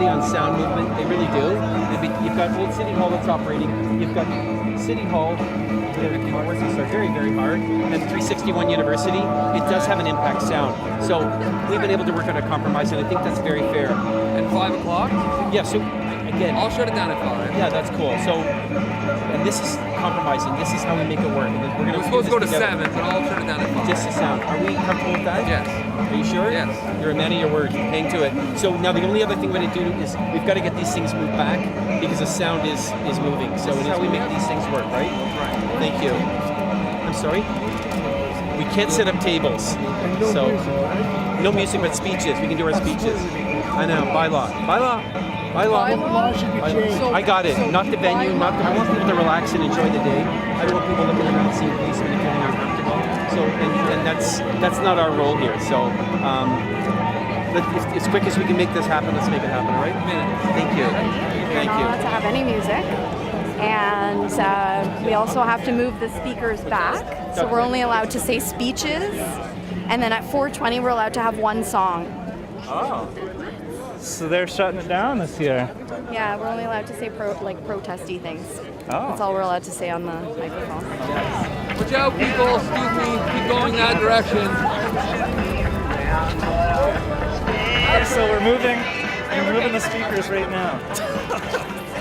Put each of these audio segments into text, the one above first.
on sound movement. They really do. You've got Old City Hall that's operating. You've got City Hall, working so very, very hard. And 361 University, it does have an impact sound. So we've been able to work on a compromise, and I think that's very fair. And 5 o'clock? Yeah, so again, I'll shut it down at 5. Yeah, that's cool. So, and this is compromising. This is how we make it work. And we're We're supposed to go to 7, but I'll shut it down at 5. Just the sound. Are we comfortable with that? Yes. Are you sure? Yes. You're a man of your word. Hang to it. So now the only other thing we're going to do is we've got to get these things moved back because the sound is moving. So it's how we make these things work, right? Right. Thank you. I'm sorry? We can't set up tables. So no music but speeches. We can do our speeches. I know. Bylaw. I got it. Not the venue. I want people to relax and enjoy the day. I don't want people looking around seeing policemen and feeling uncomfortable. So, and that's not our role here. So, as quick as we can make this happen, let's make it happen. All right? Thank you. We're not allowed to have any music, and we also have to move the speakers back. So we're only allowed to say speeches, and then at 4:20 we're allowed to have one song. Oh. So they're shutting it down this year. Yeah, we're only allowed to say protesty things. Oh. That's all we're allowed to say on the microphone. Watch out, people. Excuse me. Keep going that direction. So we're moving the speakers right now.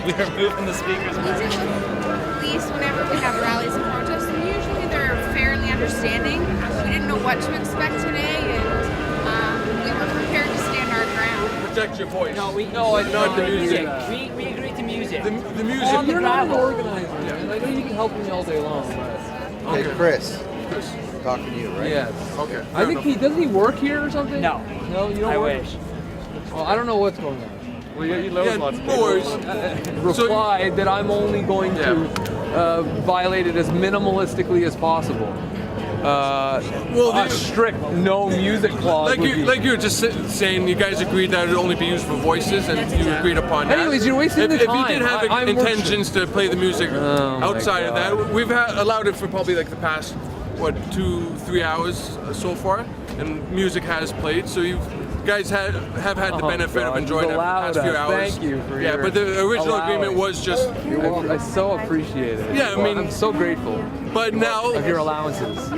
We are moving the speakers. Police, whenever we have rallies and protests, and usually they're fairly understanding. We didn't know what to expect today, and we were prepared to stand our ground. Protect your voice. No, not the music. We agree to music. The music. You're not an organizer. I know you can help me all day long. Hey, Chris. Talking to you, right? Yes. Okay. I think doesn't he work here or something? No. No, you don't I work? wish. Well, I don't know what's going on. Well, you load lots of people. Replied that I'm only going to violate it as minimalistically as possible. A strict no music clause. Like you were just saying, you guys agreed that it would only be used for voices, and you agreed upon that. Anyways, you're wasting the time. If you did have intentions to play the music outside of that, we've allowed it for probably like the past 2-3 hours so far, and music has played. So you guys have had the benefit of enjoying it for the past few hours. Thank you for but the original agreement was just. I so appreciate it. Yeah, I mean, I'm so grateful. But now of your allowances. I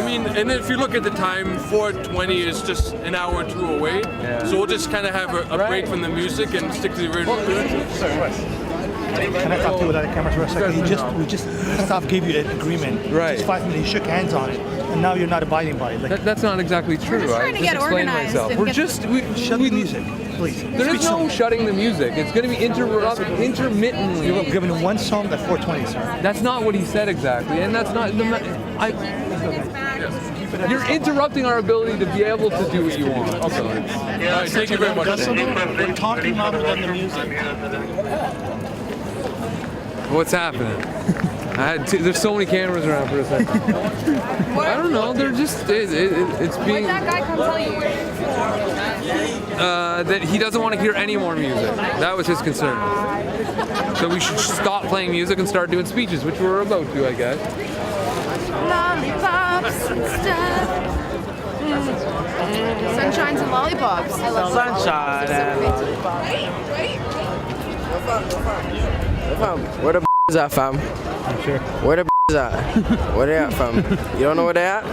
mean, and if you look at the time, 4:20 is just an hour or two away. Yeah. So we'll just kind of have a break from the music and stick to the original. Can I talk to you without a camera for a second? We just staff gave you an agreement. Right. Just 5 minutes. You shook hands on it, and now you're not abiding by it. That's not exactly true. We're just trying to get organized. Myself. We're just shut the music, please. There is no shutting the music. It's going to be intermittently. You're giving one song at 4:20, sir. That's not what he said exactly, and that's not. You're interrupting our ability to be able to do what you want. Okay. All right, thank you very much. We're talking louder than the music. What's happening? There's so many cameras around for a second. I don't know. They're just. It's being. What that guy come tell you? That he doesn't want to hear any more music. That was his concern. So we should stop playing music and start doing speeches, which we're about to, I guess. Lollipops and stuff. Sunshines and lollipops. I love Sunshine. Where the is at, fam? I'm sure. Where the is at? Where they at, fam? You don't know where they at?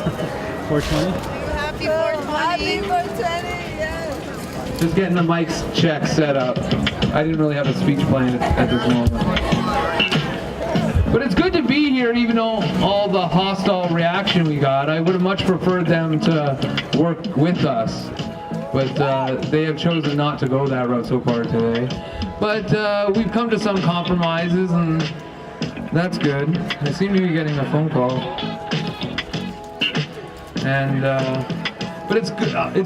420. Happy 420. Just getting the mics check set up. I didn't really have a speech planned at this moment. But it's good to be here, even though all the hostile reaction we got. I would have much preferred them to work with us. But they have chosen not to go that route so far today. But we've come to some compromises, and that's good. I seem to be getting a phone call. And but it's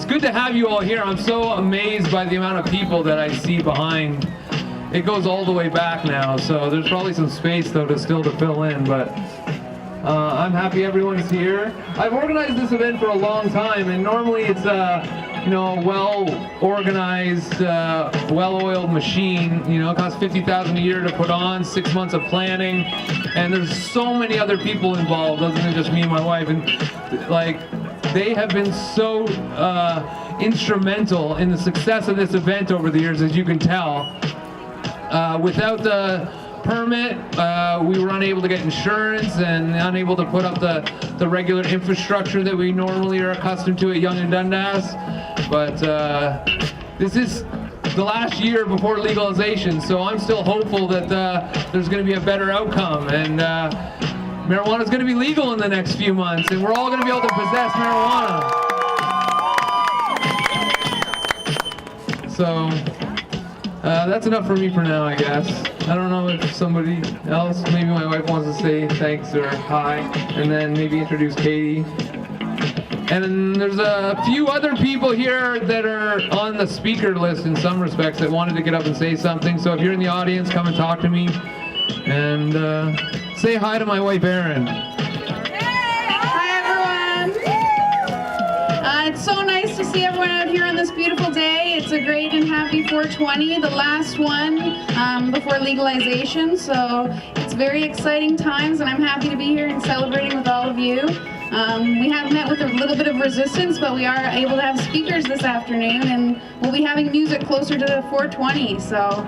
good to have you all here. I'm so amazed by the amount of people that I see behind. It goes all the way back now, so there's probably some space though to fill in. But I'm happy everyone's here. I've organized this event for a long time, and normally it's well-organized, well-oiled machine. It costs $50,000 a year to put on, 6 months of planning, and there's so many other people involved, other than just me and my wife. And like, they have been so instrumental in the success of this event over the years, as you can tell. Without the permit, we were unable to get insurance and unable to put up the regular infrastructure that we normally are accustomed to at Yonge and Dundas. But this is the last year before legalization, so I'm still hopeful that there's going to be a better outcome, and marijuana is going to be legal in the next few months, and we're all going to be able to possess marijuana. So that's enough for me for now, I guess. I don't know if somebody else, maybe my wife wants to say thanks or hi, and then maybe introduce Katie. And then there's a few other people here that are on the speaker list in some respects that wanted to get up and say something. So if you're in the audience, come and talk to me. And say hi to my wife, Erin. Hi, everyone. It's so nice to see everyone out here on this beautiful day. It's a great and happy 420, the last one before legalization. So it's very exciting times, and I'm happy to be here and celebrating with all of you. We have met with a little bit of resistance, but we are able to have speakers this afternoon, and we'll be having music closer to 420. So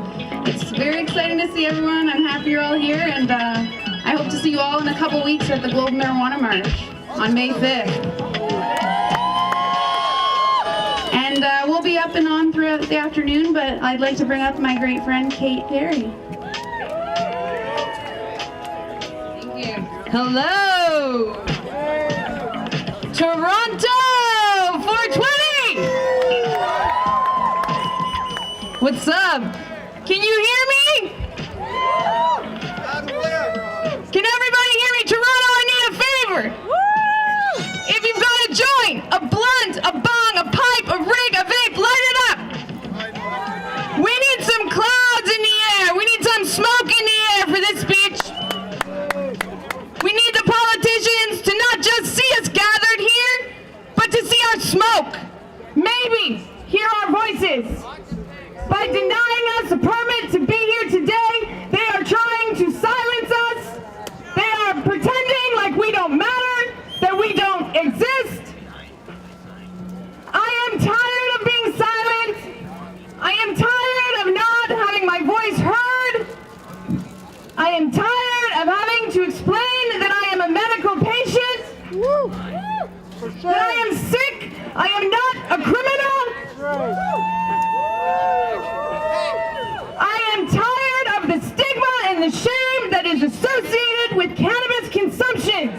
it's very exciting to see everyone. I'm happy you're all here, and I hope to see you all in a couple weeks at the Global Marijuana March on May 5th. And we'll be up and on throughout the afternoon, but I'd like to bring up my great friend, Kate Derry. Thank you. Hello! Toronto 420! What's up? Can you hear me? Can everybody hear me? Toronto, I need a favor. If you've got a joint, a blunt, a bong, a pipe, a rig, a vape, light it up. We need some clouds in the air. We need some smoke in the air for this speech. We need the politicians to not just see us gathered here, but to see our smoke. Maybe hear our voices. By denying us a permit to be here today, they are trying to silence us. They are pretending like we don't matter, that we don't exist. I am tired of being silent. I am tired of not having my voice heard. I am tired of having to explain that I am a medical patient, that I am sick, I am not a criminal. I am tired of the stigma and the shame that is associated with cannabis consumption.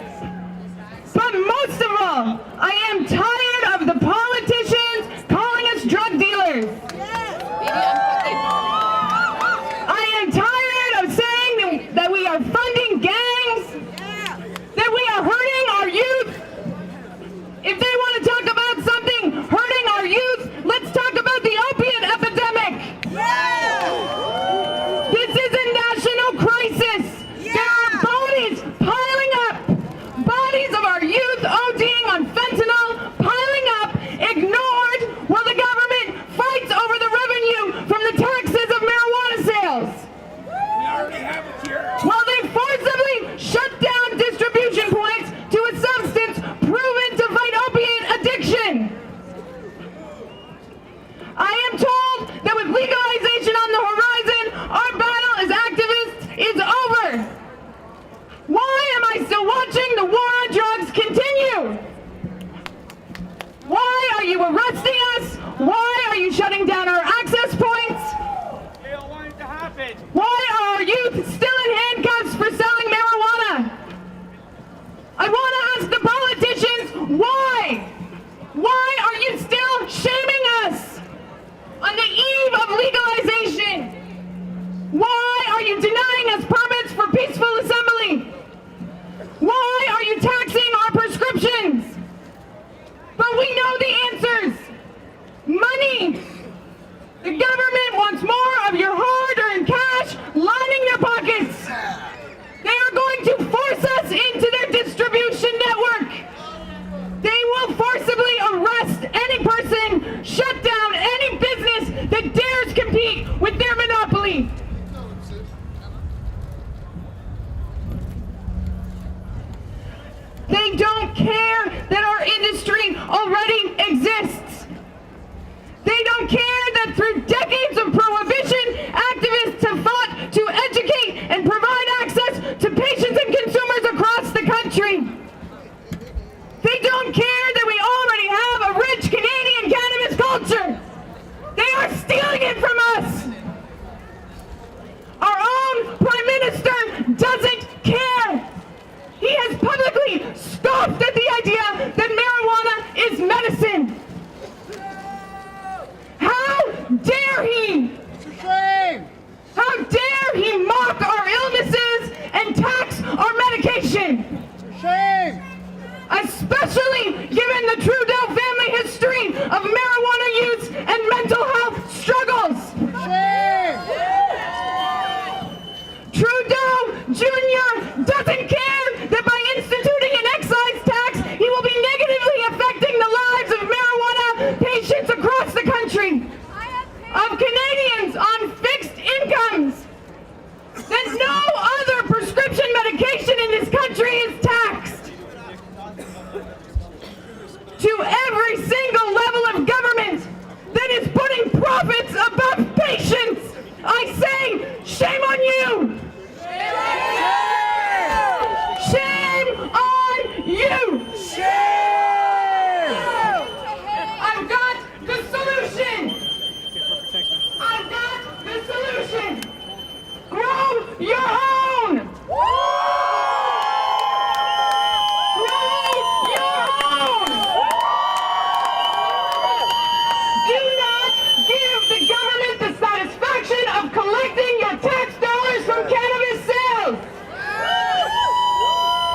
But most of all, I am tired of the politicians calling us drug dealers. I am tired of saying that we are funding gangs, that we are hurting our youth. If they want to talk about something nation. Shame! Especially given the Trudeau family history of marijuana use and mental health struggles. Shame! Trudeau Jr. doesn't care that by instituting an excise tax, he will be negatively affecting the lives of marijuana patients across the country, of Canadians on fixed incomes, that no other prescription medication in this country is taxed. To every single level of government that is putting profits above patients, I say, shame on you! Shame on you! I've got the solution! I've got the solution! Grow your own! Of collecting your tax dollars from cannabis sales.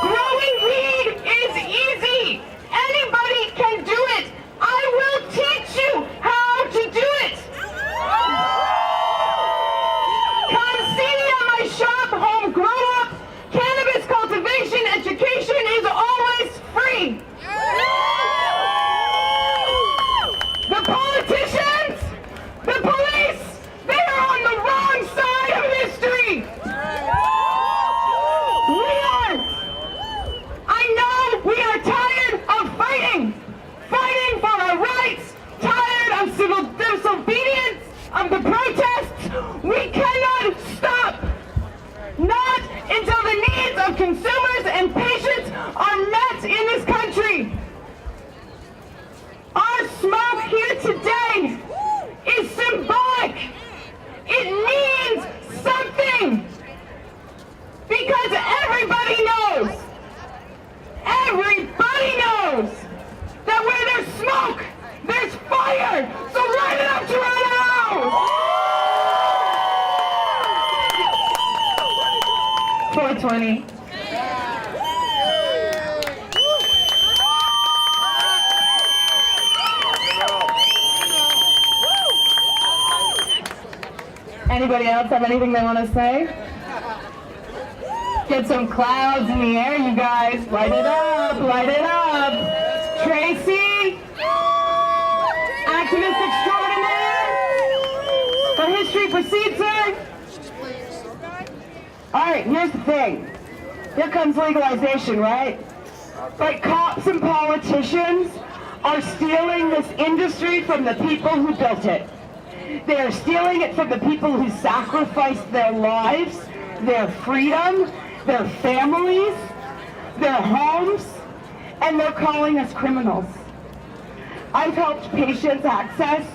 Growing weed is easy. Anybody can do it. I will teach you how to do it. Come see me at my shop, Home Grow Up. Cannabis cultivation education is always free. The politicians, the police, they are on the wrong side of history! We are! I know we are tired of fighting! Fighting for our rights! Tired of civil disobedience, of the protests! We cannot stop! Not until the needs of consumers and patients are met in this country! Our smoke here today is symbolic! It means something! Because everybody knows that where there's smoke, there's fire! So light it up, Toronto! 420. Anybody else have anything they want to say? Get some clouds in the air, you guys. Light it up, light it up. Tracy, activist extraordinaire, for history proceeds, sir. All right, here's the thing. Here comes legalization, right? But cops and politicians are stealing this industry from the people who built it. They are stealing it from the people who sacrificed their lives, their freedom, their families, their homes, and they're calling us criminals. I've helped patients access.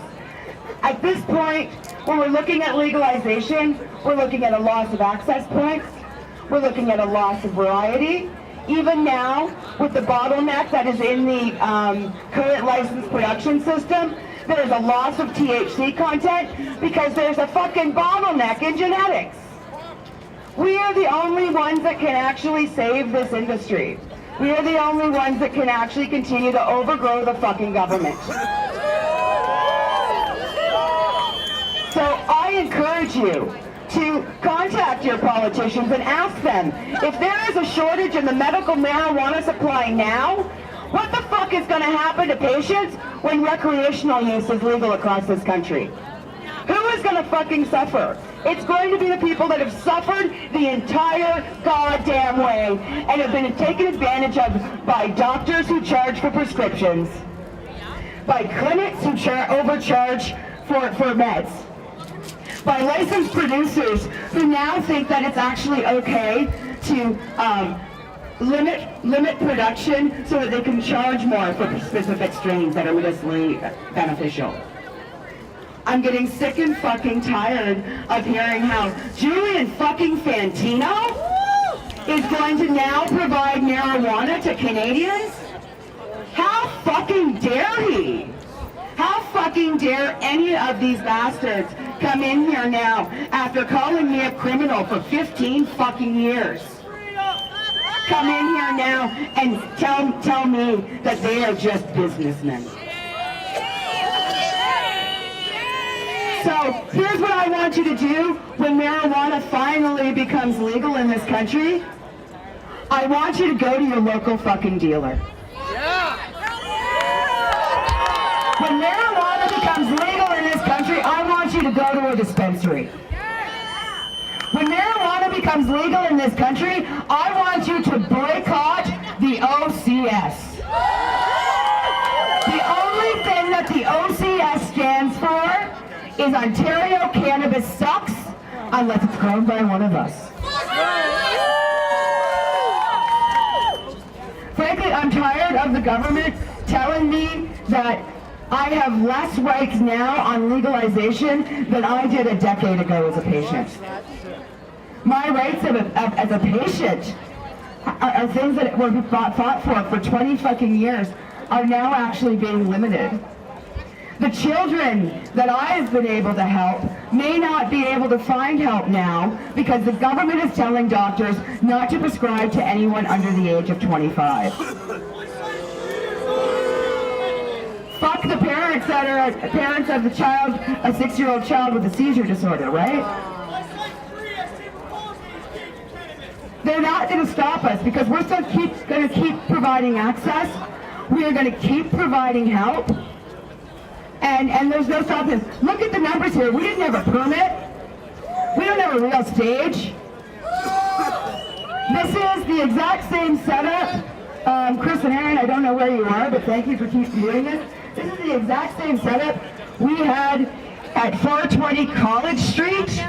At this point, when we're looking at legalization, we're looking at a loss of access points. We're looking at a loss of variety. Even now, with the bottleneck that is in the current licensed production system, there's a loss of THC content because there's a fucking bottleneck in genetics. We are the only ones that can actually save this industry. We are the only ones that can actually continue to overgrow the fucking government. So I encourage you to contact your politicians and ask them, if there is a shortage in the medical marijuana supply now, what the fuck is going to happen to patients when recreational use is legal across this country? Who is going to fucking suffer? It's going to be the people that have suffered the entire goddamn way and have been taken advantage of by doctors who charge for prescriptions, by clinics who overcharge for meds, by licensed producers who now think that it's actually okay to limit production so that they can charge more for specific strains that are medicinally beneficial. I'm getting sick and fucking tired of hearing how Julian fucking Fantino is going to now provide marijuana to Canadians. How fucking dare he? How fucking dare any of these bastards come in here now after calling me a criminal for 15 fucking years? come in here now and tell me that they are just businessmen. So here's what I want you to do when marijuana finally becomes legal in this country. I want you to go to your local fucking dealer. When marijuana becomes legal in this country, I want you to go to a dispensary. When marijuana becomes legal in this country, I want you to boycott the OCS. The only thing that the OCS stands for is Ontario Cannabis sucks unless it's grown by one of us. Frankly, I'm tired of the government telling me that I have less rights now on legalization than I did a decade ago as a patient. My rights as a patient are things that were fought for 20 fucking years are now actually being limited. The children that I have been able to help may not be able to find help now because the government is telling doctors not to prescribe to anyone under the age of 25. Fuck the parents that are parents of the child, a 6-year-old child with a seizure disorder, right? They're not going to stop us because we're still going to keep providing access. We are going to keep providing help. And there's no stopping. Look at the numbers here. We didn't have a permit. We don't have a real stage. This is the exact same setup. Chris and Erin, I don't know where you are, but thank you for keep doing this. This is the exact same setup we had at 420 College Street.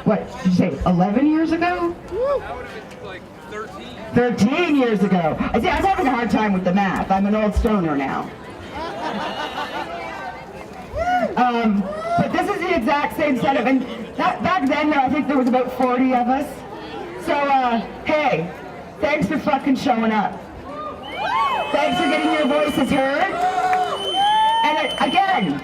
What did you say, 11 years ago? That would have been like 13. 13 years ago. I see, I'm having a hard time with the math. I'm an old stoner now. But this is the exact same setup, and back then I think there was about 40 of us. So, hey, thanks for fucking showing up. Thanks for getting your voices heard. And again,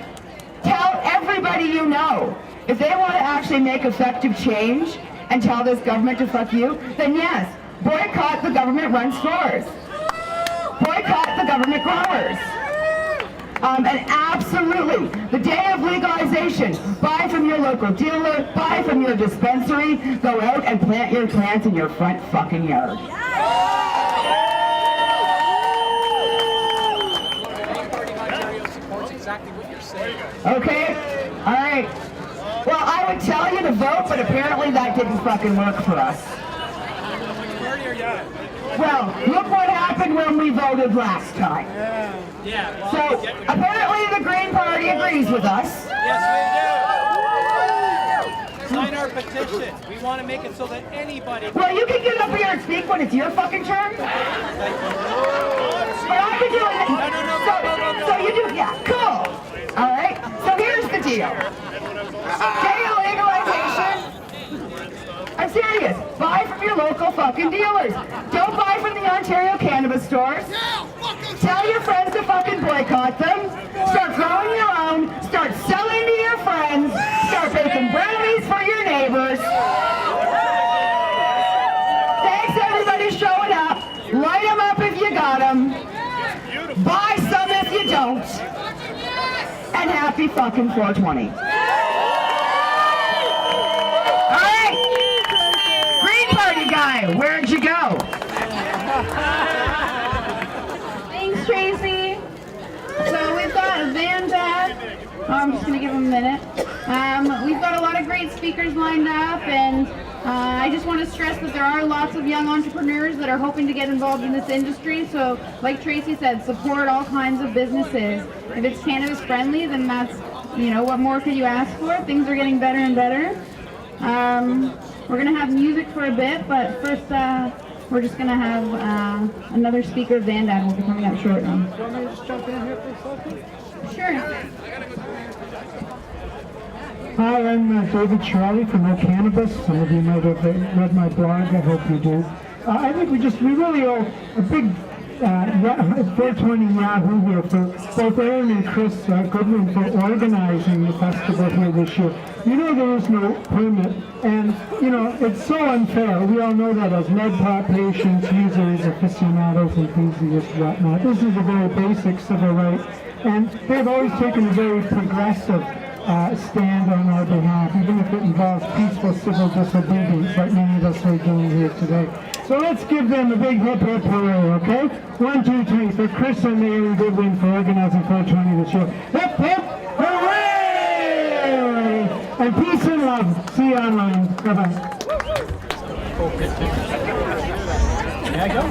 tell everybody you know, if they want to actually make effective change and tell this government to fuck you, then yes, boycott the government-run stores. Boycott the government growers. And absolutely, the day of legalization, buy from your local dealer, buy from your dispensary, go out and plant your plants in your front fucking yard. Okay, all right. Well, I would tell you to vote, but apparently that didn't fucking work for us. Well, look what happened when we voted last time. Yeah. So, apparently the Green Party agrees with us. Yes, we do. Sign our petition. We want to make it so that anybody... Well, you can get up here and speak when it's your fucking turn. But I can do it. No. So you do, yeah, cool. All right, so here's the deal. Day of legalization. I'm serious. Buy from your local fucking dealers. Don't buy from the Ontario Cannabis stores. Tell your friends to fucking boycott them. Start growing your own. Start selling to your friends. Start baking brownies for your neighbors. Thanks everybody showing up. Light them up if you got them. Buy some if you don't. And happy fucking 420. Guy, where'd you go? Thanks, Tracy. So we've got a van dad. I'm just going to give him a minute. We've got a lot of great speakers lined up, and I just want to stress that there are lots of young entrepreneurs that are hoping to get involved in this industry. So, like Tracy said, support all kinds of businesses. If it's cannabis friendly, then that's, what more could you ask for? Things are getting better and better. We're going to have music for a bit, but first we're just going to have another speaker, Van Dad, will be coming up shortly. Do you want me to just jump in here for a second? Sure. Hi, I'm David Charlie from No Cannabis. Some of you might have read my blog. I hope you do. I think we really owe a big 420 Yahoo here for both Erin and Chris Goodwin for organizing the festival here this year. You know there is no permit, and you know it's so unfair. We all know that as med pot patients, users, aficionados, enthusiasts, whatnot. This is a very basic civil right, and they've always taken a very progressive stand on our behalf, even if it involves peaceful civil disobedience like many of us are doing here today. So let's give them a big hip hip hooray, okay? 1, 2, 3 for Chris and Erin Goodwin for organizing 420 this year. Hip hip hooray! And peace and love. See you online. Bye-bye. May I go?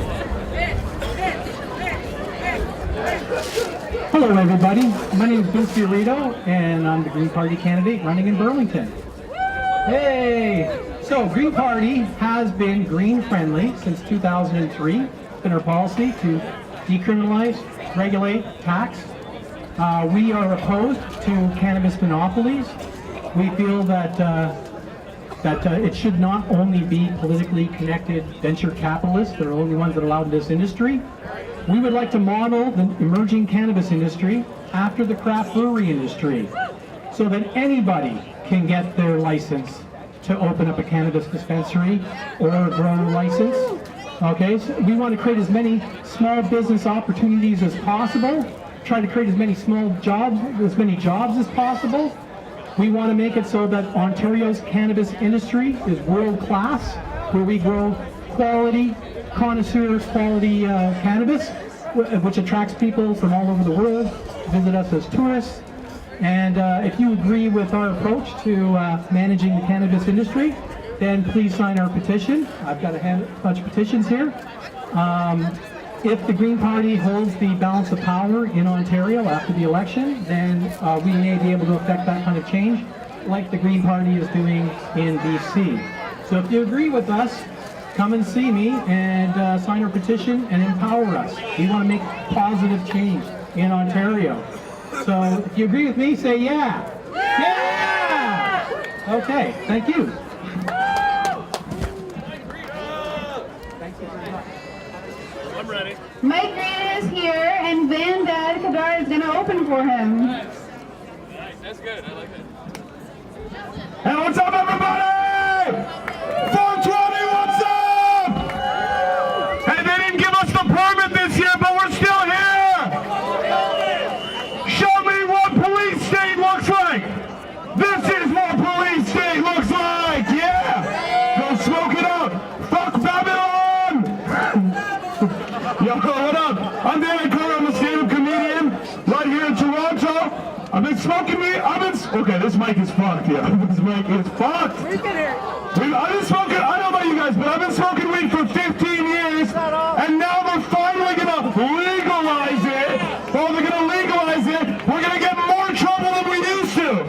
Hello everybody, my name is Vince Fiorito and I'm the Green Party candidate running in Burlington. Hey! So Green Party has been green friendly since 2003. It's been our policy to decriminalize, regulate, tax. We are opposed to cannabis monopolies. We feel that it should not only be politically connected venture capitalists that are the only ones that are allowed in this industry. We would like to model the emerging cannabis industry after the craft brewery industry so that anybody can get their license to open up a cannabis dispensary or a grow license. Okay, so we want to create as many small business opportunities as possible, try to create as many jobs as possible. We want to make it so that Ontario's cannabis industry is world class, where we grow quality, connoisseur quality cannabis, which attracts people from all over the world to visit us as tourists. And if you agree with our approach to managing the cannabis industry, then please sign our petition. I've got a bunch of petitions here. If the Green Party holds the balance of power in Ontario after the election, then we may be able to affect that kind of change like the Green Party is doing in BC. So if you agree with us, come and see me and sign our petition and empower us. We want to make positive change in Ontario. So if you agree with me, say yeah. Yeah! Okay, thank you. Thank you very much. I'm ready. Mike Green is here, and Van Dad Kadar is going to open for him. Nice, that's good. I like that. Hey, what's up, everybody? 420, what's up? Hey, they didn't give us the permit this year, but we're still here. Show me what police state looks like. This is what police state looks like. Yeah. Go smoke it out. Fuck Babylon. Yo, what up? I'm Dan Carter. I'm a stand-up comedian right here in Toronto. I've been smoking weed. Okay, this mic is fucked. Yeah, this mic is fucked. We can hear. I've been smoking. I don't know about you guys, but I've been smoking weed for 15 years, and now they're finally gonna legalize it. Oh, they're gonna legalize it. We're gonna get more trouble than we used to.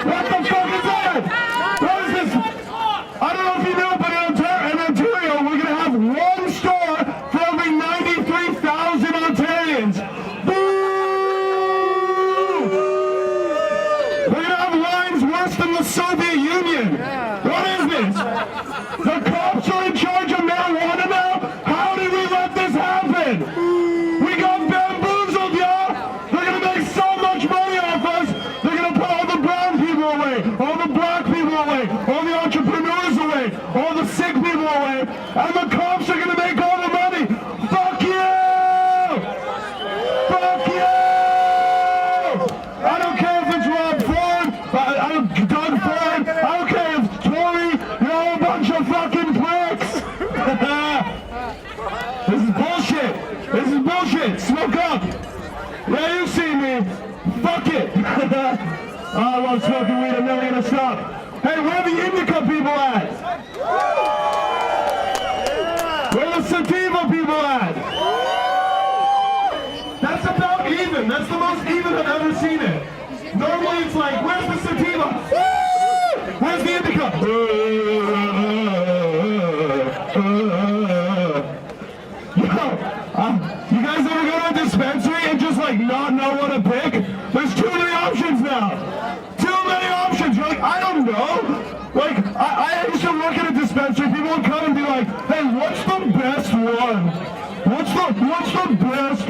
What the fuck is that? What is this? I don't know if you know, but in Ontario, we're gonna have one store for every 93,000 Ontarians. Boo! We're gonna have lines worse than the Soviet Union. What is this? The cops are in charge of marijuana now? How did we let this happen? We got bamboozled, y'all. They're gonna make so much money off us. They're gonna put all the brown people away, all the black people away, all the entrepreneurs away, all the sick people away, and the cops are gonna make all the money. Fuck you! Fuck you! I don't care if it's Rob Ford, Doug Ford, I don't care if it's Tory, you're all a bunch of fucking pricks! This is bullshit! This is bullshit! Smoke up! Yeah, you see me! Fuck it! I love smoking weed, I'm never gonna stop! Hey, where are the indica people at? Where are the sativa people at? That's about even. That's the most even I've ever seen it. Normally it's like, where's the sativa? Where's the indica? You guys ever go to a dispensary and just like not know what to pick? There's too many options now. Too many options. You're like, I don't know. Like, I used to work at a dispensary. People would come and be like, hey, what's the best one? What's the what's the best?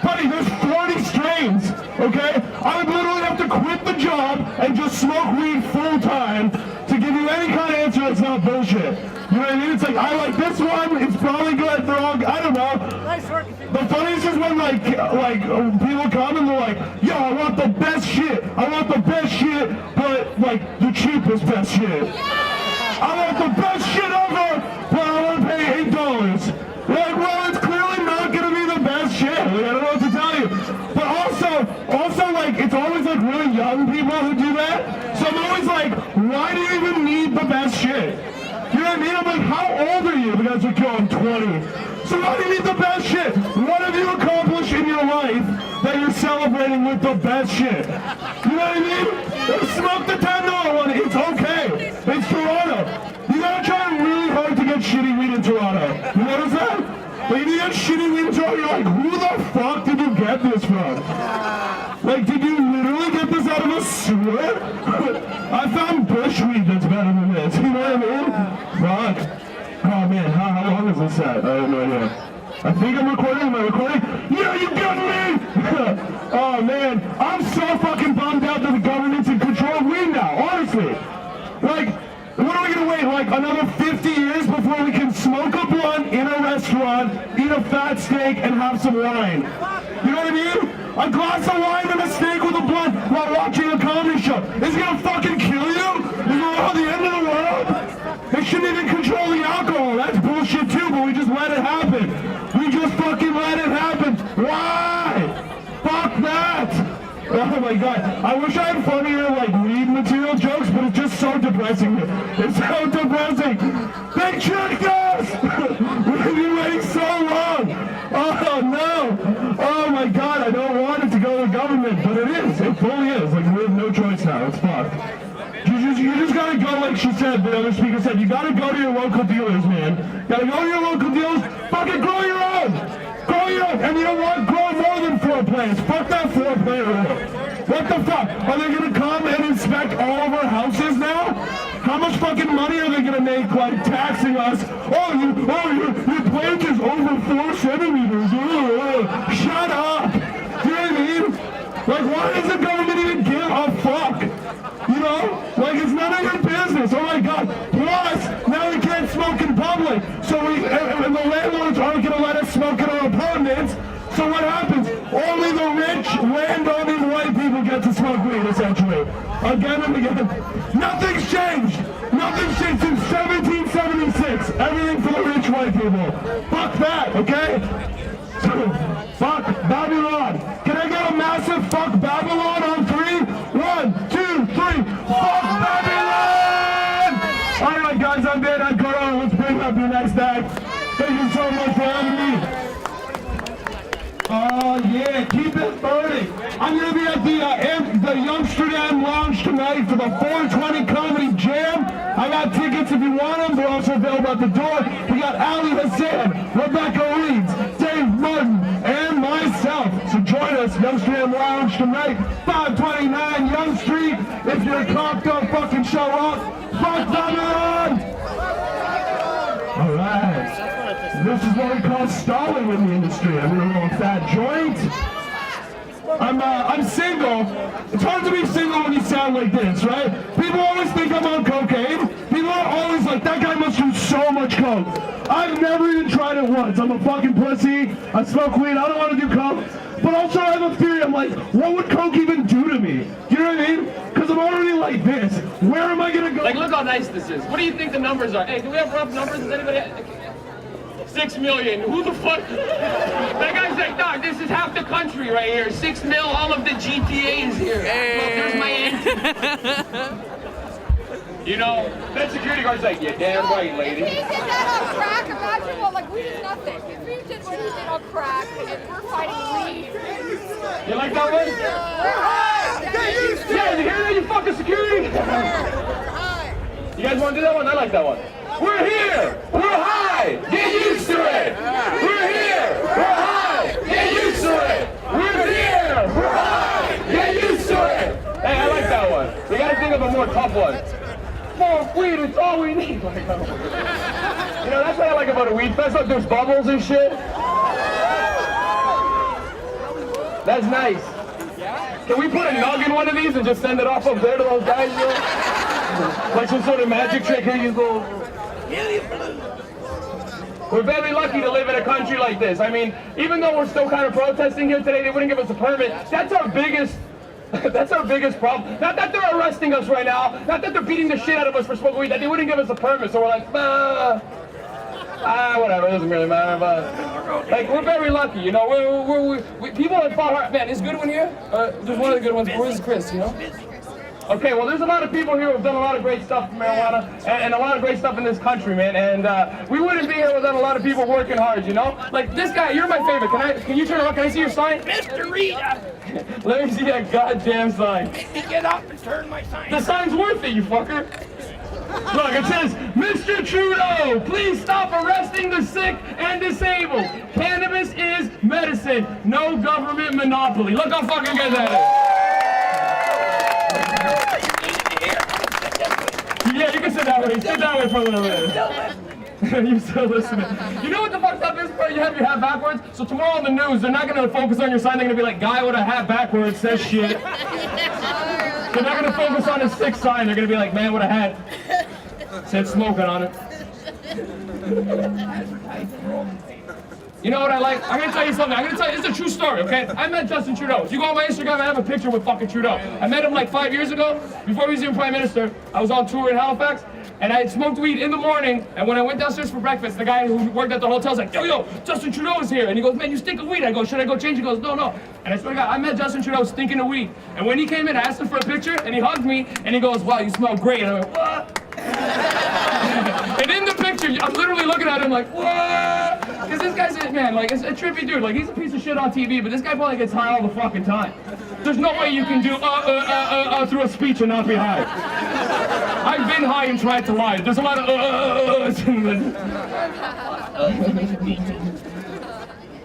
Buddy, there's 40 strains, okay? I would literally have to quit the job and just smoke weed full time to give you any kind of answer that's not bullshit. You know what I mean? It's like, I like this one, it's probably good, they're all, I don't know. The funniest is when like people come and they're like, yo, I want the best shit. I want the best shit, but like the cheapest best shit. I want the best shit ever, but I want to pay $8. Like, well, it's clearly not going to be the best shit. Like, I don't know what to tell you. But also, like, it's always like really young people who do that. So I'm always like, why do you even need the best shit? You know what I mean? I'm like, how old are you? The guy's like, yo, I'm 20. So why do you need the best shit? What have you accomplished in your life that you're celebrating with the best shit? You know what I mean? Smoke the $10 one. It's okay. It's Toronto. You gotta try really hard to get shitty weed in Toronto. You notice that? Like, if you get shitty weed in Toronto, you're like, who the fuck did you get this from? Like, did you literally get this out of a sewer? I found bush weed that's better than this. You know what I mean? Fuck. Oh man, how long is this at? I have no idea. I think I'm recording. Am I recording? Yeah, you got me! Oh man, I'm so fucking bummed out that the government's in control of weed now, honestly. Like, what are we gonna wait, like another 50 years before we can smoke a blunt in a restaurant, eat a fat steak, and have some wine? You know what I mean? A glass of wine and a steak with a blunt while watching a comedy show. Is it gonna fucking kill you? Is it the end of the world? They shouldn't even control the alcohol. That's bullshit too, but we just let it happen. We just fucking let it happen. Why? Fuck that. Oh my god. I wish I had funnier like weed material jokes, but it's just so depressing. It's so depressing. They tricked us! We've been waiting so long. Oh no. Oh my god, I don't want it to go to the government, but it is. It fully is. Like, we have no choice now. It's fucked. You just gotta go, like she said, the other speaker said, you gotta go to your local dealers, man. You gotta go to your local dealers, fucking grow your own! Grow your own! And you know what? Grow more than 4 plants. Fuck that 4-plant rule. What the fuck? Are they gonna come and inspect all of our houses now? How much fucking money are they gonna make, like, taxing us? Your plant is over 4 centimeters. Shut up! Do you know what I mean? Like, why does the government even give a fuck? You know? Like, it's none of your business. Oh my god. Plus, now we can't smoke in public. So and the landlords aren't going to let us smoke in our apartments. So what happens? Only the rich, landowning white people get to smoke weed, essentially. Again and again. Nothing's changed. Nothing's changed since 1776. Everything for the rich white people. Fuck that, okay? Fuck Babylon. Can I get a massive fuck Babylon on 3? 1, 2, 3. Fuck Babylon! Alright guys, I'm dead. I'm Corona. Let's bring up your next act. Thank you so much for having me. Oh yeah, keep it burning. I'm going to be at the Youngsterdam Lounge tonight for the 420 Comedy Jam. I got tickets if you want them. They're also available at the door. We got Ali Hassan, Rebecca Reeds, Dave Martin, and myself. So join us, Youngsterdam Lounge tonight, 529 Young Street. If you're a cop, don't fucking show up. Fuck Babylon! Alright. This is what we call stalling in the industry. I'm in a little fat joint. I'm single. It's hard to be single when you sound like this, right? People always think I'm on cocaine. People are always like, that guy must do so much coke. I've never even tried it once. I'm a fucking pussy. I smoke weed. I don't want to do coke. But also I have a theory. I'm like, what would coke even do to me? You know what I mean? Because I'm already like this. Where am I going to go? Like, look how nice this is. What do you think the numbers are? Hey, do we have rough numbers? Does anybody have... 6 million. Who the fuck? That guy's like, dog, this is half the country right here. 6 mil, all of the GTA is here. Hey. Look, there's my aunt. You know, that security guard's like, yeah, damn right, lady. If he did that on crack, imagine what, like, we did nothing. If we did what he did on crack, and we're fighting weed. You like that one? We're high! Yeah, you hear that, you fucking security? You guys want to do that one? I like that one. We're here! We're high! Get used to it! We're here! We're high! Get used to it! We're here! We're high! Get used to it! Hey, I like that one. We gotta think of a more tough one. More weed, it's all we need. You know, that's what I like about a weed fest. Look, there's bubbles and shit. That's nice. Can we put a nug in one of these and just send it off up there to those guys, you know? Like some sort of magic trick, here you go. We're very lucky to live in a country like this. I mean, even though we're still kind of protesting here today, they wouldn't give us a permit. That's our biggest problem. Not that they're arresting us right now, not that they're beating the shit out of us for smoking weed, that they wouldn't give us a permit. So we're like, whatever, it doesn't really matter. But like, we're very lucky, you know. We people have fought hard. Man, is Goodwin here? There's one of the good ones. Where's Chris? You know. Okay, well, there's a lot of people here who've done a lot of great stuff for marijuana and a lot of great stuff in this country, man. And we wouldn't be here without a lot of people working hard, you know? Like this guy, you're my favorite. Can you turn around? Can I see your sign? Mr. Rita! Let me see that goddamn sign. Get up and turn my sign. The sign's worth it, you fucker. Look, it says, Mr. Trudeau, please stop arresting the sick and disabled. Cannabis is medicine, no government monopoly. Look how fucking good that is. Yeah, you can sit that way. Sit that way for a little bit. You're still listening. You know what the fucked up is? You have your hat backwards. So tomorrow on the news, they're not going to focus on your sign. They're going to be like, guy with a hat backwards says shit. They're not going to focus on his sick sign. They're going to be like, man with a hat said smoking on it. You know what I like? I'm gonna tell you something. It's a true story, okay? I met Justin Trudeau. If you go on my Instagram, I have a picture with fucking Trudeau. I met him like 5 years ago, before he was even Prime Minister. I was on tour in Halifax, and I had smoked weed in the morning, and when I went downstairs for breakfast, the guy who worked at the hotel was like, yo, Justin Trudeau is here. And he goes, man, you stink of weed. I go, should I go change? He goes, no. And I swear to God, I met Justin Trudeau stinking of weed. And when he came in, I asked him for a picture, and he hugged me, and he goes, wow, you smell great. And I went, what? And in the picture, I'm literally looking at him like, what? Because this guy's a man, like, it's a trippy dude. Like, he's a piece of shit on TV, but this guy probably gets high all the fucking time. There's no way you can do through a speech and not be high. I've been high and tried to lie. There's a lot of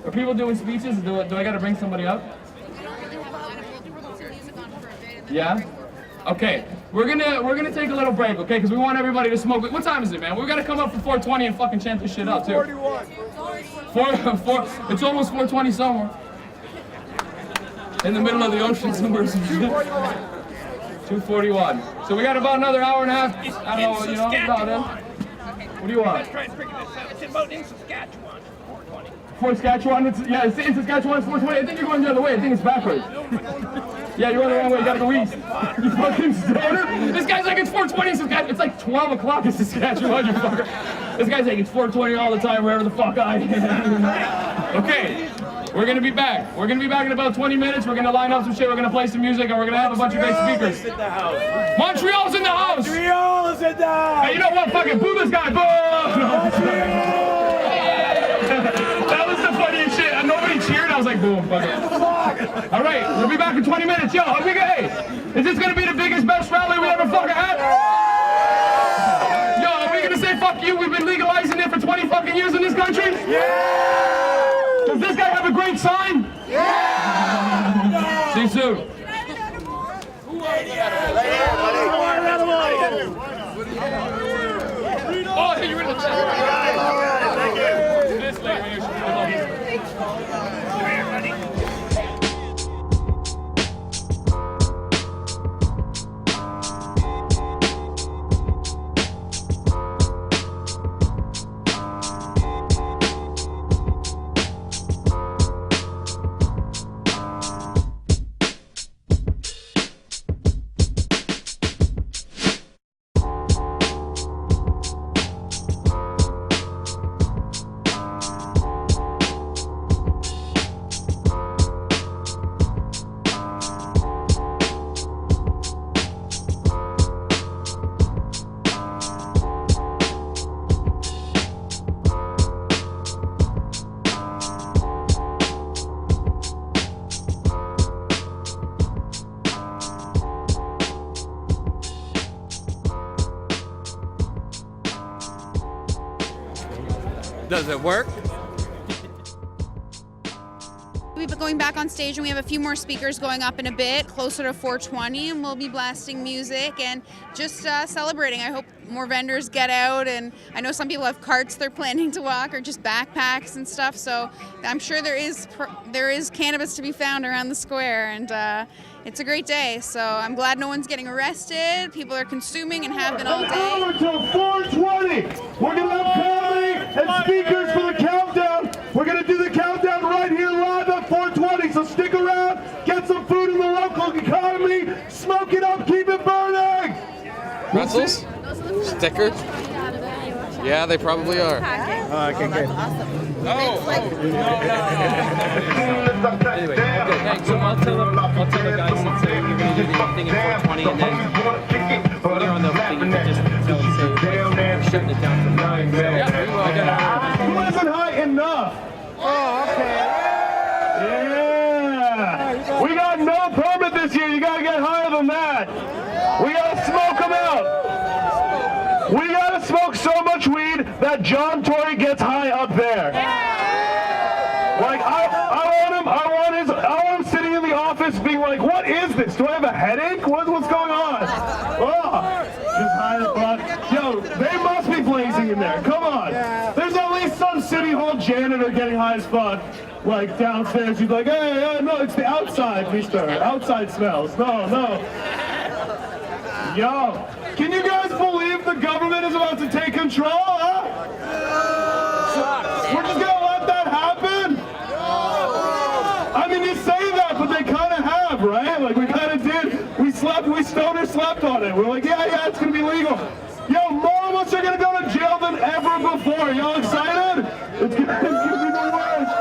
Are people doing speeches? Do I gotta bring somebody up? Yeah? Okay, we're gonna take a little break, okay? Because we want everybody to smoke. What time is it, man? We gotta come up for 4:20 and fucking chant this shit out too. 4:41. It's almost 4:20 somewhere. In the middle of the ocean somewhere. 2:41. So we got about another hour and a half. I don't know, you know. What do you want? It's about in Saskatchewan. 4:20. For Saskatchewan, it's in Saskatchewan, it's 4:20. I think you're going the other way. I think it's backwards. Yeah, you're going the wrong way. You gotta go east. You fucking stoner. This guy's like, it's 4:20 in Saskatchewan. It's like 12 o'clock in Saskatchewan, you fucker. This guy's like, it's 4:20 all the time, wherever the fuck I am. Okay, we're gonna be back. We're gonna be back in about 20 minutes. We're gonna line up some shit. We're gonna play some music, and we're gonna have a bunch of great speakers. Montreal's in the house. Montreal's in the house. Hey, you know what? Fucking boo this guy. Boo! That was the funniest shit. And nobody cheered. I was like, boom, fuck it. All right, we'll be back in 20 minutes. Yo, hey, is this gonna be the biggest, best rally we ever fucking had? Yo, are we gonna say fuck you? We've been legalizing it for 20 fucking years in this country? Yeah! Does this guy have a great sign? Yeah! See you soon. Oh, you're in the chat. Thank you. This lady. Does it work? We'll be going back on stage, and we have a few more speakers going up in a bit, closer to 420, and we'll be blasting music and just celebrating. I hope more vendors get out, and I know some people have carts they're planning to walk or just backpacks and stuff, so I'm sure there is cannabis to be found around the square, and it's a great day. So I'm glad no one's getting arrested. People are consuming and have been all day. An hour till 4:20. We're going to have comedy and speakers for the countdown. We're going to do the countdown right here live at 4:20. So stick around, get some food in the local economy, smoke it up, keep it burning. Pretzels? Stickers? Yeah, they probably are. Okay, good. Anyway, okay, thanks. So I'll tell the guys that say you're going to do the thing at 420, and then when you're on the thing, you can just tell them, say, we're shutting it down for 9. So, yeah, we will. Who isn't high enough? Oh, okay. Yeah. We got no permit this year. You got to get higher than that. We got to smoke them out. We got to smoke so much weed that John Tory gets high up there. Like, I want him sitting in the office being like, what is this? Do I have a headache? What's going on? Oh, just high as fuck. Yo, they must be blazing in there. Come on. There's at least some city hall janitor getting high as fuck. Like, downstairs, he's like, hey, no, it's the outside, mister. Outside smells. No. Yo, can you guys believe the government is about to take control, huh? We're just gonna let that happen? I mean, you say that, but they kind of have, right? Like, we kind of did. We stoner slept on it. We're like, yeah, it's gonna be legal. Yo, more of us are gonna go to jail than ever before. Y'all excited? It's gonna be the worst.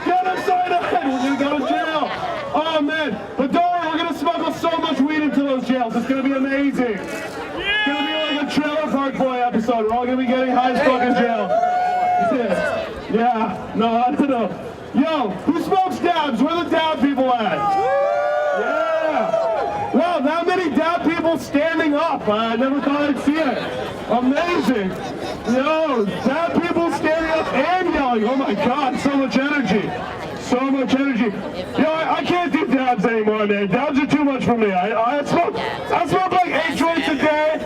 Get excited! We're gonna go to jail. Oh, man. But don't worry, we're gonna smuggle so much weed into those jails. It's gonna be amazing. It's gonna be like a Trailer Park Boy episode. We're all gonna be getting high as fuck in jail. Yeah, no, I don't know. Yo, who smokes dabs? Where the dab people at? Yeah. Wow, that many dab people standing up. I never thought I'd see it. Amazing. Yo, dab people standing up and yelling. Oh my God, so much energy. So much energy. Yo, I can't do dabs anymore, man. Dabs are too much for me. I smoke like 8 joints a day.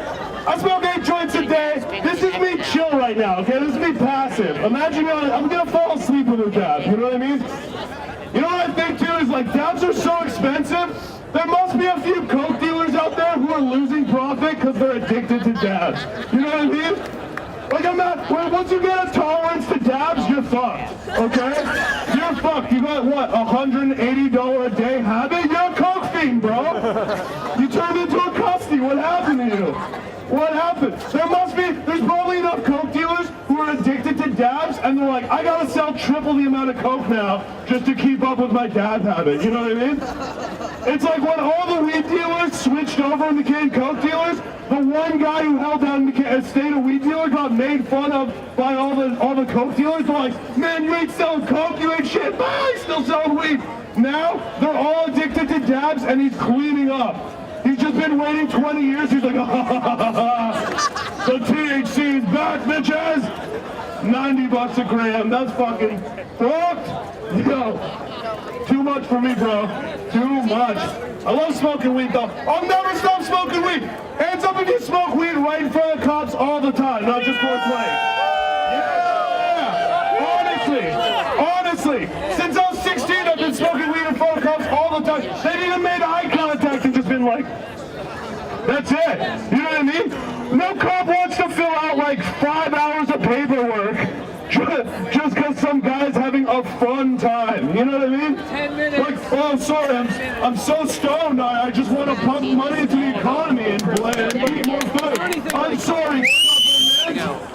I smoke 8 joints a day. This is me chill right now, okay? This is me passive. Imagine I'm gonna fall asleep with a dab, you know what I mean? You know what I think too is like dabs are so expensive, there must be a few coke dealers out there who are losing profit because they're addicted to dabs. You know what I mean? Like once you get a tolerance to dabs, you're fucked, okay? You're fucked. You got what, $180 a day habit? You're a coke fiend, bro. You turned into a custody. What happened to you? What happened? There's probably enough coke dealers who are addicted to dabs, and they're like, I gotta sell triple the amount of coke now just to keep up with my dab habit. You know what I mean? It's like when all the weed dealers switched over and became coke dealers, the one guy who held down and stayed a weed dealer got made fun of by all the coke dealers. They're like, man, you ain't selling coke, you ain't shit, but he's still selling weed. Now, they're all addicted to dabs, and he's cleaning up. He's just been waiting 20 years. He's like, the THC is back, bitches. $90 a gram. That's fucking fucked. Yo, too much for me, bro. Too much. I love smoking weed, though. I'll never stop smoking weed. Hands up if you smoke weed right in front of cops all the time, not just 420. Yeah. Honestly, since I was 16, I've been smoking weed in front of cops all the time. They've even made eye contact and just been like, that's it. You know what I mean? No cop wants to fill out like 5 hours of paperwork just because some guy's having a fun time. You know what I mean? 10 minutes. Like, oh, sorry, I'm so stoned. I just want to pump money into the economy and eat more food. I'm sorry.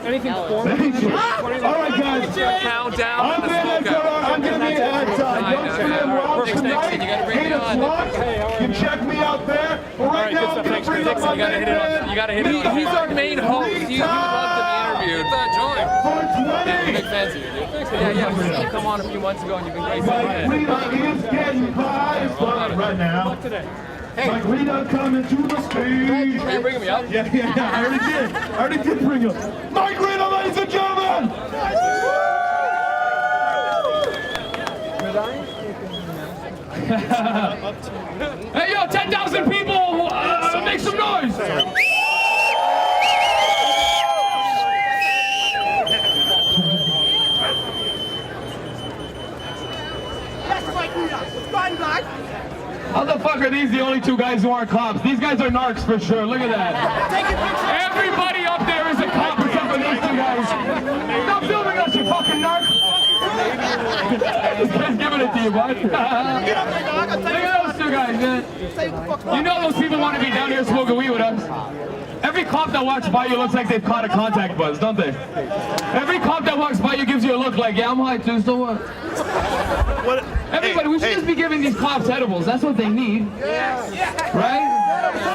Anything for me? Thank you. All right, guys. Countdown. I'm gonna be at Rob tonight, 8 o'clock. You check me out there. But right now, I'm gonna bring up my main man. You gotta hit it. He's our main host. You love to be interviewed. It's not join. Big fans of you, dude. Yeah. We've seen you come on a few months ago, and you've been great. Like Rita is getting high as fuck right now. Like Rita coming to the stage. Are you bringing me up? Yeah. I already did bring him. Mike Rita, ladies and gentlemen. Hey, yo, 10,000 people, make some noise. How the fuck are these the only two guys who aren't cops? These guys are narcs for sure. Look at that. Everybody up there is a cop except for these two guys. Stop filming us, you fucking narc. This guy's giving it to you, bud. Look at those two guys, man. You know those people want to be down here smoking weed with us. Every cop that walks by you looks like they've caught a contact buzz, don't they? Every cop that walks by you gives you a look like, yeah, I'm high too, so what? Everybody, we should just be giving these cops edibles. That's what they need. Right?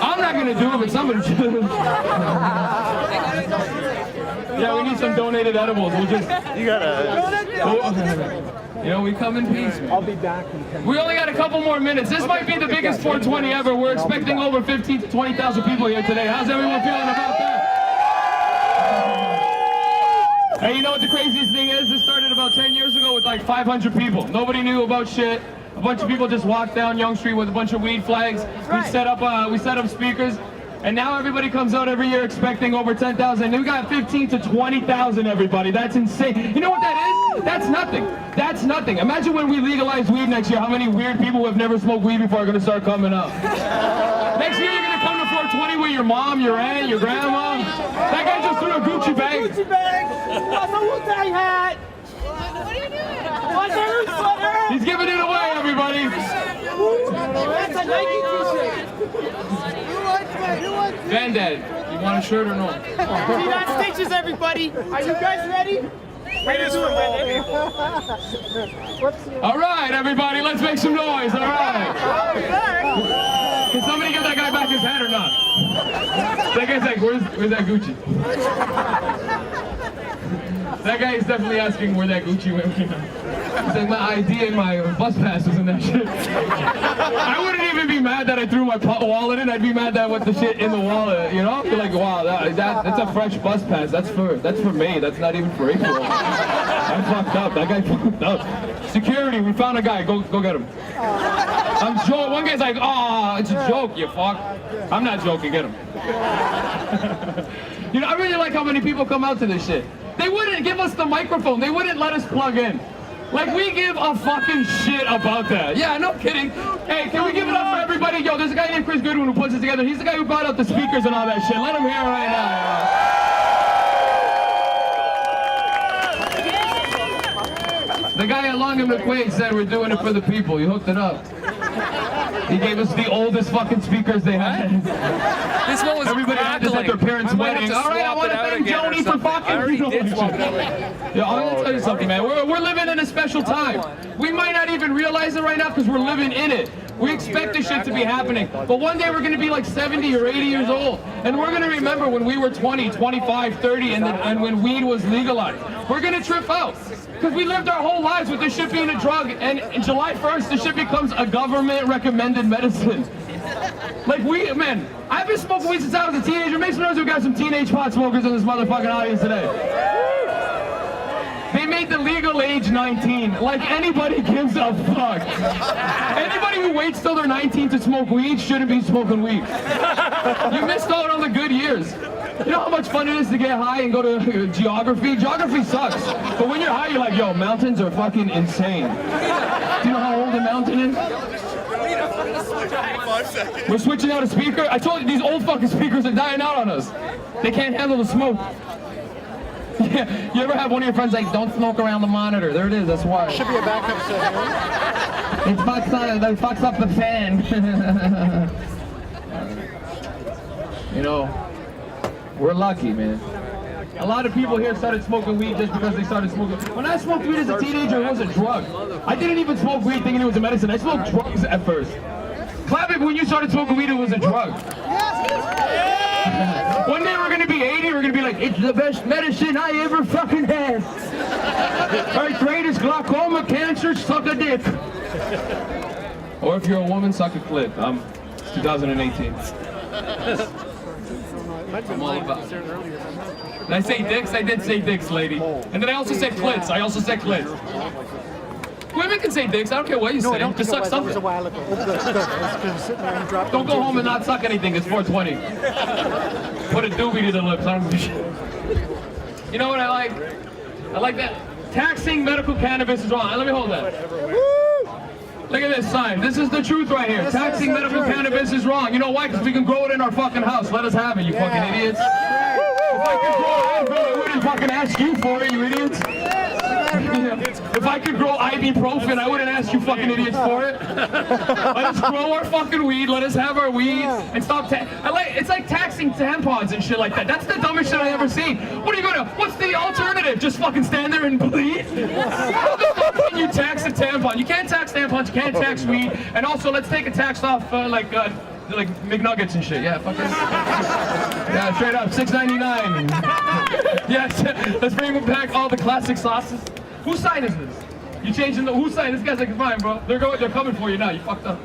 I'm not going to do it, but somebody should. Yeah, we need some donated edibles. We'll just... You gotta... You know, we come in peace. I'll be back in 10 minutes. We only got a couple more minutes. This might be the biggest 420 ever. We're expecting over 15,000 to 20,000 people here today. How's everyone feeling about that? Hey, you know what the craziest thing is? This started about 10 years ago with like 500 people. Nobody knew about shit. A bunch of people just walked down Yonge Street with a bunch of weed flags. We set up speakers. And now everybody comes out every year expecting over 10,000. We got 15,000 to 20,000, everybody. That's insane. You know what that is? That's nothing. That's nothing. Imagine when we legalize weed next year, how many weird people who have never smoked weed before are going to start coming up. Next year, you're going to come to 420 with your mom, your aunt, your grandma. That guy just threw a Gucci bag. Gucci bag. What's a Wu-Tang hat? What are you doing? What's a sweater? He's giving it away, everybody. That's a Nike t-shirt. Granddad, you want a shirt or no? See that stitches, everybody. Are you guys ready? All right, everybody, let's make some noise. All right. Can somebody give that guy back his hat or not? That guy's like, where's that Gucci? That guy is definitely asking where that Gucci went. He's like, my ID and my bus pass was in that shit. I wouldn't even be mad that I threw my wallet in. I'd be mad that I put the shit in the wallet, you know? You're like, wow, that's a fresh bus pass. That's for May. That's not even for April. I fucked up. That guy fucked up. Security, we found a guy. Go get him. I'm joking. One guy's like, oh, it's a joke, you fuck. I'm not joking. Get him. You know, I really like how many people come out to this shit. They wouldn't give us the microphone. They wouldn't let us plug in. Like, we give a fucking shit about that. Yeah, no kidding. Hey, can we give it up for everybody? Yo, there's a guy named Erin Goodwin who puts it together. He's the guy who brought out the speakers and all that shit. Let him hear it right now. The guy at Long and McQuaid said we're doing it for the people. He hooked it up. He gave us the oldest fucking speakers they had. This one was everybody had this at their parents' wedding. All right, I want to thank Joni for fucking. I already did swap it out. Yeah, I'm gonna tell you something, man. We're living in a special time. We might not even realize it right now because we're living in it. We expect this shit to be happening. But one day we're going to be like 70 or 80 years old. And we're going to remember when we were 20, 25, 30, and when weed was legalized. We're going to trip out. Because we lived our whole lives with this shit being a drug. And in July 1st, this shit becomes a government-recommended medicine. Like, man, I've been smoking weed since I was a teenager. Make some noise, we got some teenage pot smokers in this motherfucking audience today. They made the legal age 19. Like, anybody gives a fuck. Anybody who waits till they're 19 to smoke weed shouldn't be smoking weed. You missed out on the good years. You know how much fun it is to get high and go to geography? Geography sucks. But when you're high, you're like, yo, mountains are fucking insane. Do you know how old a mountain is? We're switching out a speaker. I told you, these old fucking speakers are dying out on us. They can't handle the smoke. Yeah. You ever have one of your friends like, don't smoke around the monitor? There it is, that's why. Should be a backup set here. It fucks up the fan. You know, we're lucky, man. A lot of people here started smoking weed just because they started smoking. When I smoked weed as a teenager, it was a drug. I didn't even smoke weed thinking it was a medicine. I smoked drugs at first. Clap it when you started smoking weed, it was a drug. One day we're gonna be 80, we're gonna be like, it's the best medicine I ever fucking had. Arthritis, glaucoma, cancer, suck a dick. Or if you're a woman, suck a clit. 2018. I'm all about it. Did I say dicks? I did say dicks, lady. And then I also said clits. I also said clits. Women can say dicks. I don't care what you say. Just suck something. That was a while ago. Good. I was going to sit there and drop. Don't go home and not suck anything. It's 420. Put a doobie to the lips. I don't give a shit. You know what I like? I like that. Taxing medical cannabis is wrong. Let me hold that. Look at this sign. This is the truth right here. Taxing medical cannabis is wrong. You know why? Because we can grow it in our fucking house. Let us have it, you fucking idiots. If I could grow Advil, I wouldn't fucking ask you for it, you idiots. If I could grow ibuprofen, I wouldn't ask you fucking idiots for it. Let us grow our fucking weed. Let us have our weed and stop. It's like taxing tampons and shit like that. That's the dumbest shit I ever seen. What are you gonna? What's the alternative? Just fucking stand there and bleed? How the fuck can you tax a tampon? You can't tax tampons. You can't tax weed. And also, let's take a tax off like McNuggets and shit. Yeah, fucking. Yeah, straight up, $6.99. Yes, let's bring back all the classic sauces. Whose sign is this? You changing whose sign? This guy's like, fine, bro. They're coming for you now. You fucked up.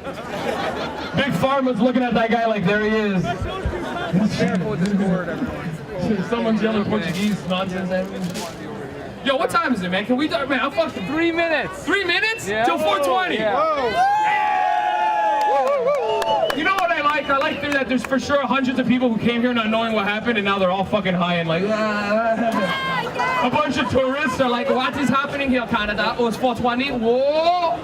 Big Pharma's looking at that guy like, there he is. Careful with this word. Someone's yelling Portuguese nonsense. Yo, what time is it, man? Can we talk, man? I'm fucking 3 minutes. 3 minutes? Yeah. Till 4:20. Yeah. You know what I like? I like that there's for sure hundreds of people who came here not knowing what happened, and now they're all fucking high and like, a bunch of tourists are like, what is happening here, Canada? Oh, it's 420. Whoa!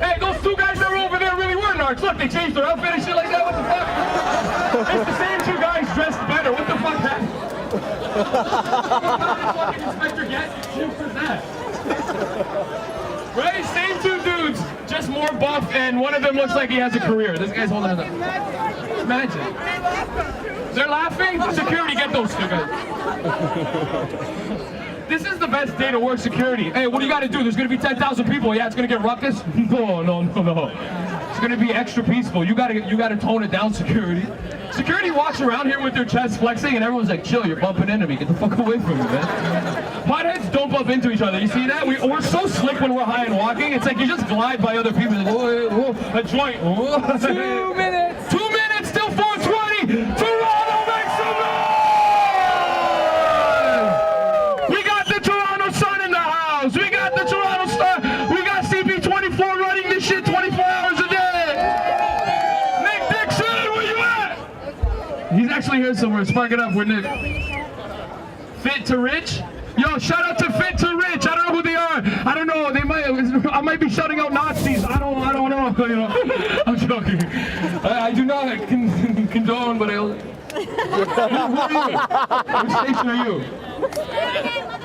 Hey, those two guys that were over there really were narcs. Look, they changed their outfit and shit like that. What the fuck? It's the same two guys dressed better. What the fuck happened? Fucking Inspector Gadget. Who was that? Right? Same two dudes, just more buff, and one of them looks like he has a career. This guy's holding it up. Imagine. They're laughing? Security, get those two guys. This is the best day to work security. Hey, what do you got to do? There's going to be 10,000 people. Yeah, it's going to get ruckus? No. It's going to be extra peaceful. You got to tone it down, security. Security walks around here with their chests flexing, and everyone's like, chill, you're bumping into me. Get the fuck away from me, man. Potheads don't bump into each other. You see that? We're so slick when we're high and walking. It's like you just glide by other people. Like, whoa, a joint. 2 minutes. 2 minutes till 4:20. Toronto, make some noise! We got the Toronto Sun in the house. We got the Toronto Star. We got CP24 running this shit 24 hours a day. He's actually here somewhere. Spark it up. We're Nick. Fit to Rich? Yo, shout out to Fit to Rich. I don't know who they are. I don't know. I might be shouting out Nazis. I don't know. You know. I'm joking. I do not condone, but who are you? Which station are you?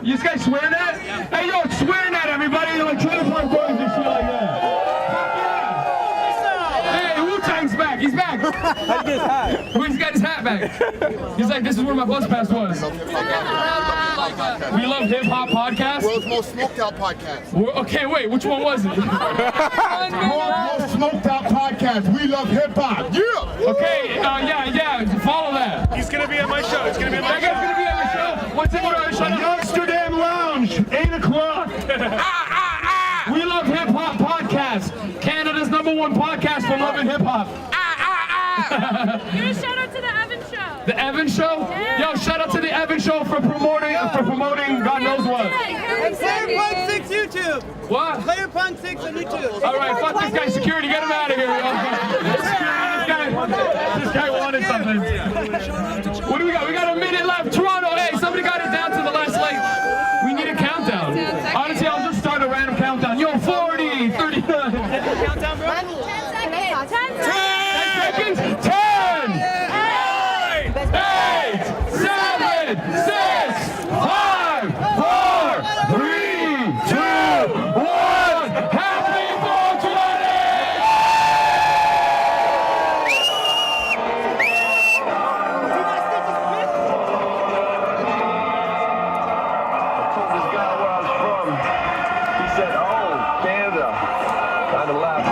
You guys swearing at? Hey, yo, it's swearing at everybody. They're like 24 boys and shit like that. Wu-Tang's back. He's back. How'd he get his hat? He's got his hat back. He's like, this is where my bus pass was. We Love Hip Hop podcast. World's most smoked out podcast. Okay, wait, which one was it? World's most smoked out podcast. We Love Hip Hop. Yeah. Okay, yeah. Follow that. He's gonna be at my show. That guy's gonna be at my show. What's it? Amsterdam Lounge, 8 o'clock. We Love Hip Hop podcast. Canada's #1 podcast for loving hip hop. Give a shout out to the Evan Show. The Evan Show? Yeah. Yo, shout out to the Evan Show for promoting God knows what. And Player Punk 6 YouTube. What? Player Punk 6 on YouTube. All right, fuck this guy. Security, get him out of here. This guy wanted something. What do we got? We got a minute left. Toronto, hey, somebody got it down to the last, we need a countdown. Honestly, I'll just start a random countdown. Yo, 40, 39. Countdown, bro? 10 seconds. 10 seconds. 10, 9, 8, 7, 6, 5, 4, 3, 2, 1. Happy 420! This guy where I was from, he said, oh, Canada. Kind of laughed.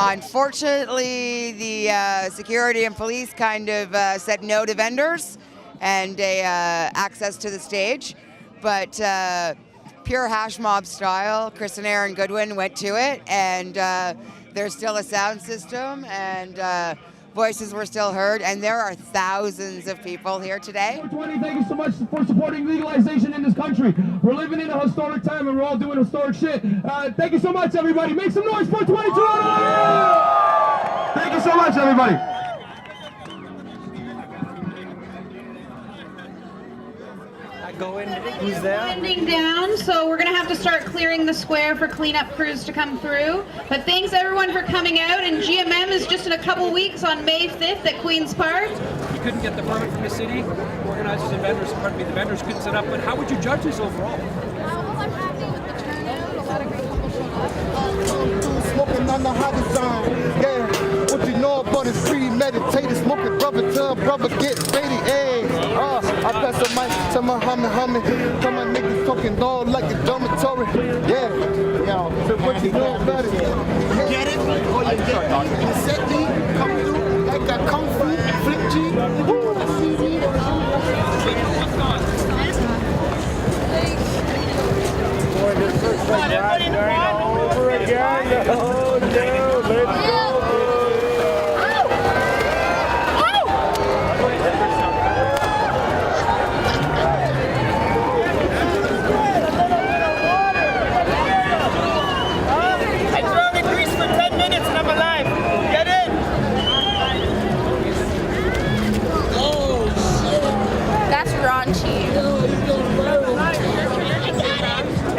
Unfortunately, the security and police kind of said no to vendors and access to the stage. But pure hash mob style, Chris and Erin Goodwin went to it, and there's still a sound system, and voices were still heard, and there are thousands of people here today. 420, thank you so much for supporting legalization in this country. We're living in a historic time, and we're all doing historic shit. Thank you so much, everybody. Make some noise, 420 Toronto! Thank you so much, everybody. Who's there? Winding down, so we're gonna have to start clearing the square for cleanup crews to come through. But thanks everyone for coming out, and GMM is just in a couple weeks on May 5th at Queen's Park. You couldn't get the permit from the city. Organizers and vendors, the vendors couldn't set up. But how would you judge this overall? Well, I'm happy with the turnout. A lot of great people showed up. Smoking on the horizon, yeah. What you know about is premeditated. Smoking brother till brother get faded, ayy. I pass the mic to my humming. Tell my niggas talking dog like a dormitory, yeah. Yo, so what you know about it? Get it? Or you get me? You set me, come through like a kung fu, flip G. Woo, see me. Boy, this looks like right all over again. Oh no, let's go.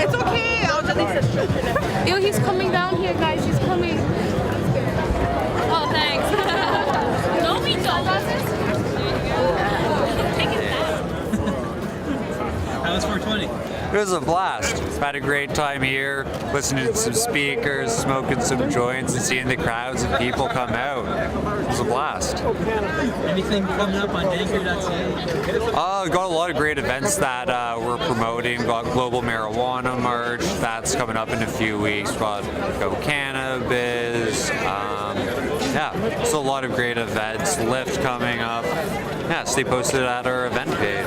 It's okay. Yo, he's coming down here, guys. He's coming. Oh, thanks. No, we don't. Take it down. How was 420? It was a blast. Had a great time here, listening to some speakers, smoking some joints, and seeing the crowds of people come out. It was a blast. Anything coming up on anchor.ca? Got a lot of great events that we're promoting. Got Global Marijuana March, that's coming up in a few weeks. Got Cannabis. Yeah, so a lot of great events. Lift coming up. Yeah, stay posted at our event page.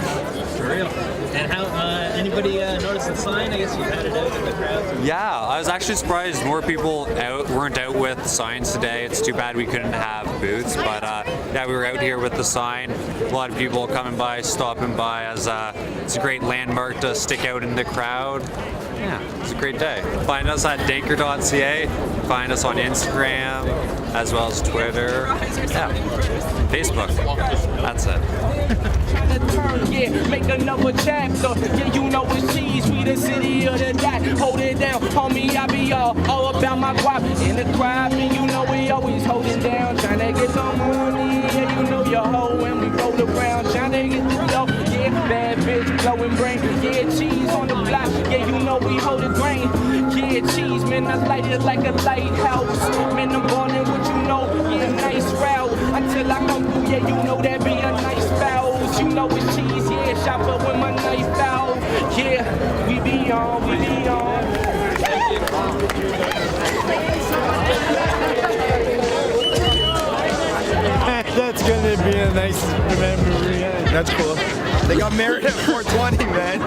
For real. And how, anybody notice the sign? I guess you had it out in the crowd. Yeah, I was actually surprised more people weren't out with signs today. It's too bad we couldn't have booths, but yeah, we were out here with the sign. A lot of people coming by, stopping by, as it's a great landmark to stick out in the crowd. Yeah, it's a great day. Find us at danker.ca. Find us on Instagram, as well as Twitter. Yeah, Facebook. That's it. Yeah, make another chapter. Yeah, you know it's cheese. We the city of the dot. Hold it down, homie. I be all about my guap in the crowd, and you know we always hold it down. Tryna get some money. Yeah, you know your hoe when we roll around. Tryna get the dough. Yeah, bad bitch, blowing brain. Yeah, cheese on the block. Yeah, you know we hold it grain. Yeah, cheese, man, I light it like a lighthouse. Man, I'm ballin' what you know. Yeah, nice route until I come through. Yeah, you know that be a nice bow. You know it's cheese, yeah, shopper with my knife out. Yeah, we be on, we be on. That's gonna be a nice memory. That's cool. They got married at 420, man.